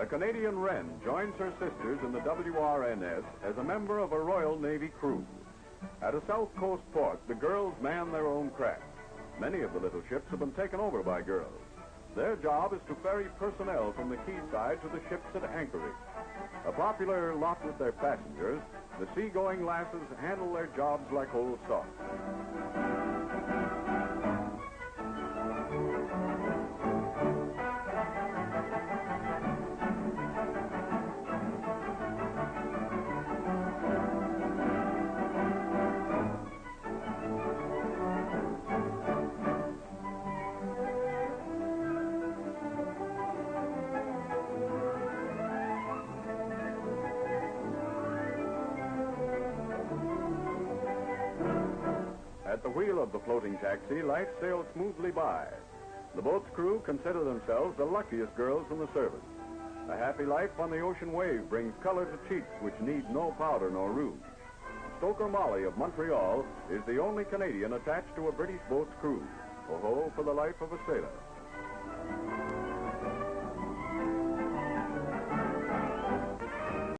A Canadian Wren joins her sisters in the W.R.E.N. as a member of a Royal Navy crew. At a South Coast port, the girls man their own craft. Many of the little ships have been taken over by girls. Their job is to ferry personnel from the quayside to the ships at anchorage. A popular lot with their passengers, the seagoing lasses handle their jobs like old salt. At the wheel of the floating taxi, life sails smoothly by. The boat's crew consider themselves the luckiest girls in the service. A happy life on the ocean wave brings color to cheeks which need no powder nor rouge. Stoker Molly of Montreal is the only Canadian attached to a British boat's crew. Oh, for the life of a sailor.